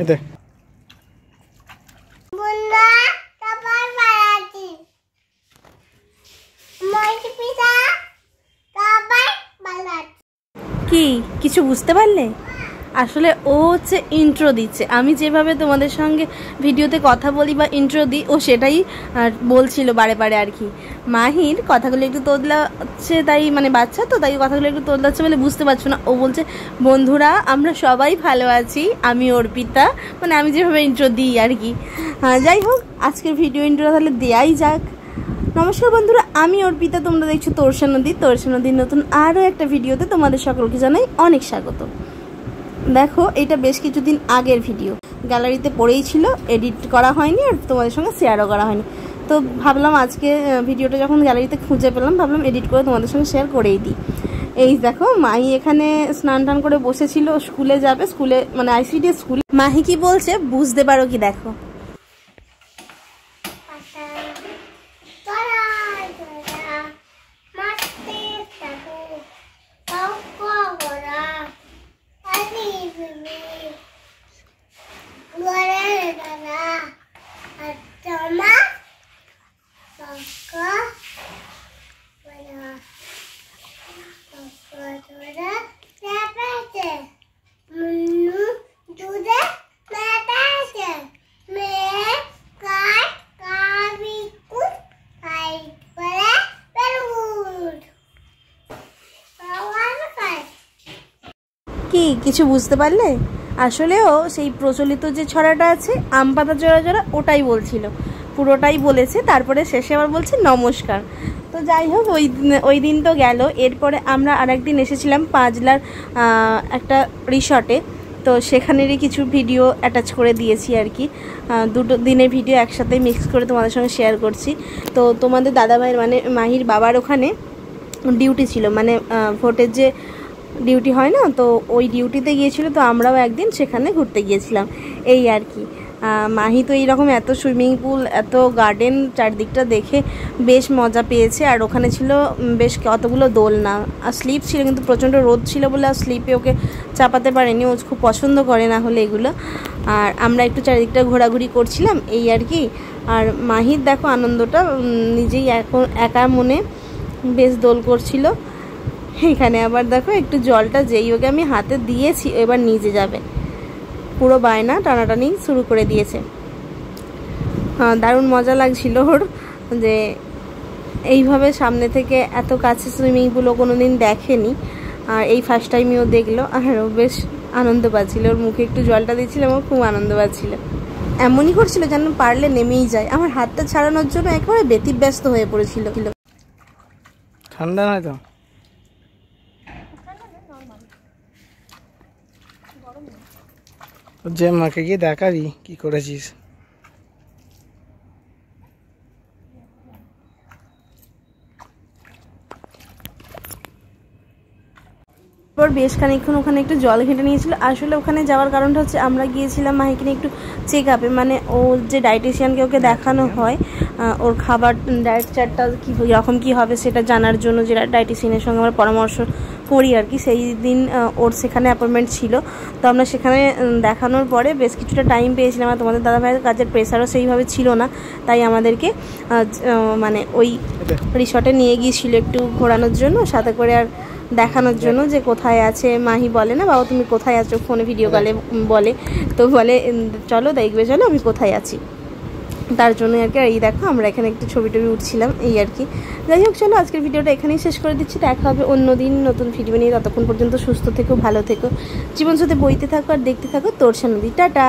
এতে কি কিছু বুঝতে পারলে? আসলে ও হচ্ছে ইন্ট্রো দিচ্ছে। আমি যেভাবে তোমাদের সঙ্গে ভিডিওতে কথা বলি বা ইন্ট্রো দিই, ও সেটাই বলছিল বারে বারে আর কি। মাহির কথাগুলো একটু তোদলাচ্ছে, তাই মানে বাচ্চা তো, তাই কথাগুলো একটু তোদলাচ্ছে বলে বুঝতে পারছো না। ও বলছে বন্ধুরা আমরা সবাই ভালো আছি, আমি অর্পিতা, মানে আমি যেভাবে ইন্ট্রো দিই আর কি। যাই হোক, আজকের ভিডিও ইন্ট্রো তাহলে দেয়াই যাক। নমস্কার বন্ধুরা, আমি অর্পিতা, তোমরা দেখছো তোরসা নদীর নতুন আরও একটা ভিডিওতে তোমাদের সকলকে জানাই অনেক স্বাগত। দেখো, এটা বেশ কিছুদিন আগের ভিডিও, গ্যালারিতে পড়েই ছিল, এডিট করা হয়নি আর তোমাদের সঙ্গে শেয়ারও করা হয়নি। তো ভাবলাম আজকে ভিডিওটা যখন গ্যালারিতে খুঁজে পেলাম, ভাবলাম এডিট করে তোমাদের সঙ্গে শেয়ার করেই দিই। এই দেখো, মাহি এখানে স্নান টান করে বসেছিল, স্কুলে যাবে, স্কুলে মানে আইসিডি স্কুল। মাহি কি বলছে বুঝতে পারো কি? দেখো কি কিছু বুঝতে পারলে? আসলেও সেই প্রচলিত যে ছড়াটা আছে, আম পাতা জোড়া জোড়া, ওটাই বলছিল, পুরোটাই বলেছে, তারপরে শেষে আবার বলছে নমস্কার। তো যাই হোক, ওই দিন তো গেল। এরপরে আমরা আরেকদিন এসেছিলাম পাঁচলার একটা রিসর্টে, তো সেখানেরই কিছু ভিডিও অ্যাটাচ করে দিয়েছি আর কি। দুটো দিনের ভিডিও একসাথে মিক্স করে তোমাদের সঙ্গে শেয়ার করছি। তো তোমাদের দাদাভাইয়ের মানে মাহির বাবার ওখানে ডিউটি ছিল, মানে ভোটের যে ডিউটি হয় না, তো ওই ডিউটিতে গিয়েছিল। তো আমরাও একদিন সেখানে ঘুরতে গিয়েছিলাম, এই আর কি। মাহি তো এইরকম এত সুইমিং পুল, এত গার্ডেন, চারদিকটা দেখে বেশ মজা পেয়েছে। আর ওখানে ছিল বেশ কতগুলো দোলনা, আর স্লিপ ছিল, কিন্তু প্রচণ্ড রোদ ছিল বলে আর স্লিপে ওকে চাপাতে পারেনি, ও খুব পছন্দ করে না হলে এগুলো। আর আমরা একটু চারিদিকটা ঘোরাঘুরি করছিলাম, এই আর কি। আর মাহির দেখো আনন্দটা, নিজেই এখন একা মনে বেশ দোল করছিল। এখানে আবার দেখো একটু জলটা যেই ওকে আমি হাতে দিয়েছি, এবার নিজে যাবে, পুরো বায়না টানাটানি শুরু করে দিয়েছে। দারুণ মজা লাগছিল ওর, যে এইভাবে সামনে থেকে এত কাছে সুইমিং পুলও কোনো দিন দেখেনি, আর এই ফার্স্ট টাইমই ও দেখলো। আর ও বেশ আনন্দ পাচ্ছিল, ওর মুখে একটু জলটা দিচ্ছিলাম, ও খুব আনন্দ পাচ্ছিল। এমনই করছিল যেন পারলে নেমেই যায়। আমার হাতটা ছাড়ানোর জন্য একেবারে ব্যতিব্যস্ত হয়ে পড়েছিল। ঠান্ডা নয় তো? যে মাকে গিয়ে দেখাবি কি করেছিস। এরপর বেশ খানিকক্ষণ ওখানে একটু জল ঘেঁটে নিয়েছিল। আসলে ওখানে যাওয়ার কারণটা হচ্ছে আমরা গিয়েছিলাম মাহিকে নিয়ে একটু চেক আপে, মানে ও যে ডায়েটিশিয়ানকে ওকে দেখানো হয়, ওর খাবার ডায়েট চার্টটা কীরকম কী হবে সেটা জানার জন্য, যে ডায়েটিশিয়ানের সঙ্গে আমরা পরামর্শ করি আর কি। সেই দিন ওর সেখানে অ্যাপয়েন্টমেন্ট ছিল। তো আমরা সেখানে দেখানোর পরে বেশ কিছুটা টাইম পেয়েছিলাম, আর তোমাদের দাদাভাইয়ের কাজের প্রেশারও সেইভাবে ছিল না, তাই আমাদেরকে মানে ওই রিসর্টে নিয়ে গিয়েছিল একটু ঘোরানোর জন্য, সাথে করে আর দেখানোর জন্য যে কোথায় আছে। মাহি বলে না, বাবা তুমি কোথায় আছো, ফোনে ভিডিও কলে বলে, তো বলে চলো দেখবে, চলো আমি কোথায় আছি, তার জন্য আর কি। আর এই দেখো আমরা এখানে একটু ছবি টবি উঠছিলাম, এই আর কি। যাই হোক, চলো আজকের ভিডিওটা এখানেই শেষ করে দিচ্ছি। দেখা হবে অন্যদিন নতুন ভিডিও নিয়ে। ততক্ষণ পর্যন্ত সুস্থ থেকো, ভালো থেকো, জীবন সাথে বইতে থাকো আর দেখতে থাকো তোরসা নদী। টাটা।